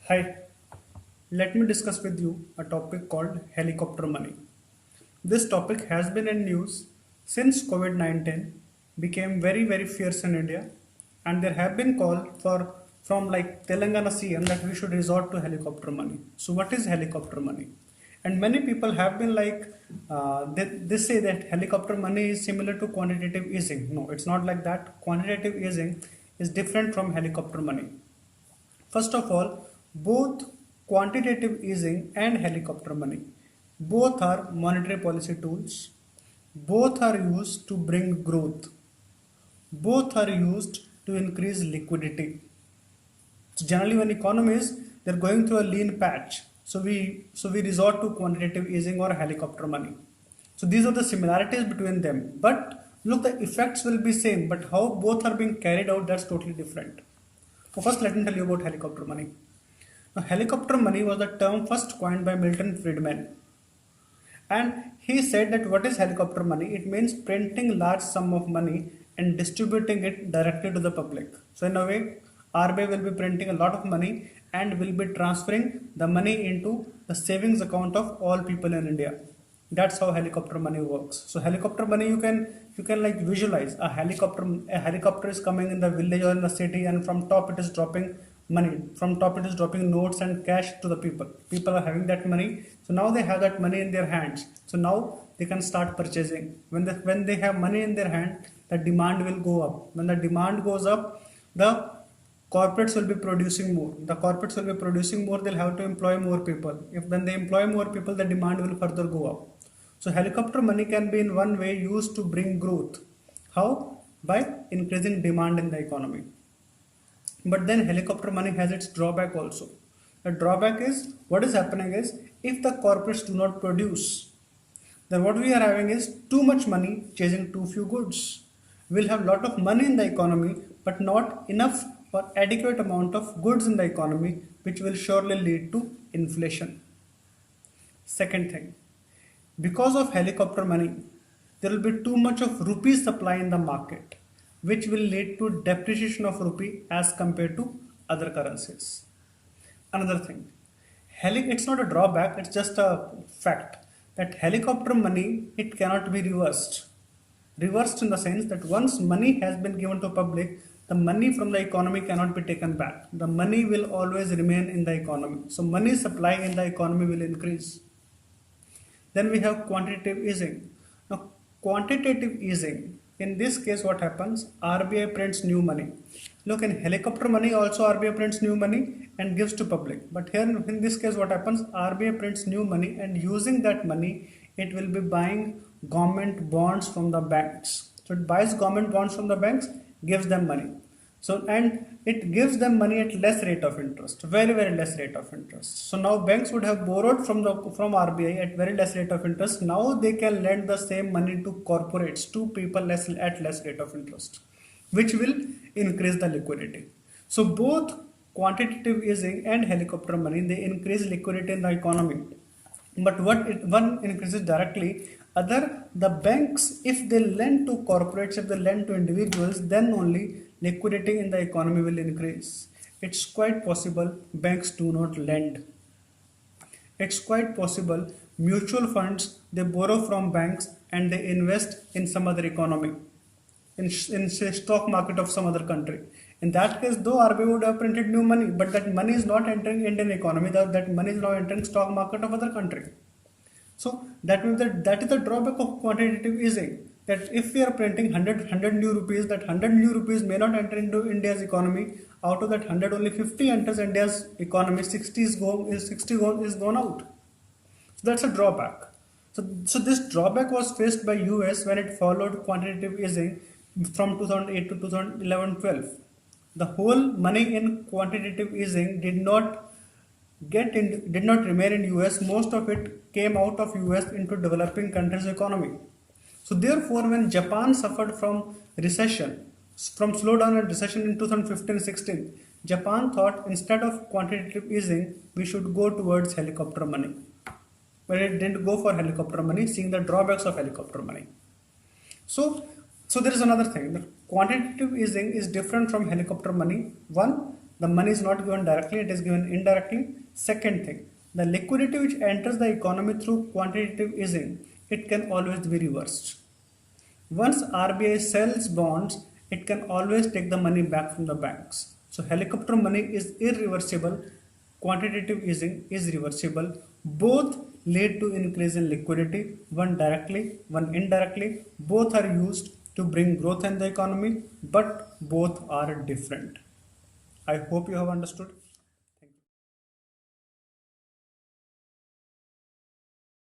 Hi, let me discuss with you a topic called helicopter money. This topic has been in news since COVID-19 became very fierce in India, and there have been call for from like Telangana CM that we should resort to helicopter money. So what is helicopter money? And many people have been they say that helicopter money is similar to quantitative easing. No, it's not like that. Quantitative easing is different from helicopter money. First of all, both quantitative easing and helicopter money, both are monetary policy tools, both are used to bring growth, both are used to increase liquidity. So generally when economies they're going through a lean patch, so we resort to quantitative easing or helicopter money. So these are the similarities between them. But look, the effects will be same, but how both are being carried out, that's totally different. So first let me tell you about helicopter money. Now, helicopter money was the term first coined by Milton Friedman. And he said that what is helicopter money? It means printing large sum of money and distributing it directly to the public. So in a way, RBI will be printing a lot of money and will be transferring the money into the savings account of all people in India. That's how helicopter money works. So helicopter money you can like visualize a helicopter is coming in the village or in the city, and from top it is dropping money, from top it is dropping notes and cash to the people are having that money. So now they have that money in their hands, so now they can start purchasing. When they have money in their hand, the demand will go up. When the demand goes up, the corporates will be producing more. The corporates will be producing more, they'll have to employ more people. If when they employ more people, the demand will further go up. So helicopter money can be in one way used to bring growth. How? By increasing demand in the economy. But then helicopter money has its drawback also. The drawback is, what is happening is, if the corporates do not produce, then what we are having is too much money chasing too few goods. We'll have lot of money in the economy, but not enough or adequate amount of goods in the economy, which will surely lead to inflation. Second thing, because of helicopter money, there will be too much of rupee supply in the market, which will lead to depreciation of rupee as compared to other currencies. Another thing, it's not a drawback, it's just a fact that helicopter money, it cannot be reversed. Reversed in the sense that once money has been given to public, the money from the economy cannot be taken back. The money will always remain in the economy. So money supply in the economy will increase. Then we have quantitative easing. Now, quantitative easing, in this case, what happens? RBI prints new money. Look, in helicopter money, also RBI prints new money and gives to public. But here, in this case, what happens? RBI prints new money, and using that money, it will be buying government bonds from the banks. So it buys government bonds from the banks, gives them money. So, and it gives them money at less rate of interest, very less rate of interest. So now banks would have borrowed from RBI at very less rate of interest. Now they can lend the same money to corporates, to people at less rate of interest, which will increase the liquidity. So both quantitative easing and helicopter money, they increase liquidity in the economy. But one increases directly, other the banks, if they lend to corporates, if they lend to individuals, then only liquidity in the economy will increase. It's quite possible banks do not lend. It's quite possible mutual funds, they borrow from banks and they invest in some other economy, in say stock market of some other country. In that case, though RBI would have printed new money, but that money is not entering Indian economy, that money is now entering stock market of other country. So that means that is the drawback of quantitative easing. That if we are printing 100 new rupees, that 100 new rupees may not enter into India's economy. Out of that 100, only 50 enters India's economy. 60 is gone out. So that's a drawback. So this drawback was faced by US when it followed quantitative easing from 2008 to 2011-12. The whole money in quantitative easing did not remain in US. Most of it came out of US into developing countries' economy. So therefore, when Japan suffered from recession, from slowdown and recession in 2015-16, Japan thought instead of quantitative easing, we should go towards helicopter money. But it didn't go for helicopter money, seeing the drawbacks of helicopter money. So there is another thing. The quantitative easing is different from helicopter money. One, The money is not given directly, it is given indirectly. Second thing, the liquidity which enters the economy through quantitative easing, it can always be reversed. Once RBI sells bonds, it can always take the money back from the banks. So helicopter money is irreversible, quantitative easing is reversible. Both lead to increase in liquidity, one directly, one indirectly. Both are used to bring growth in the economy, but both are different. I hope you have understood.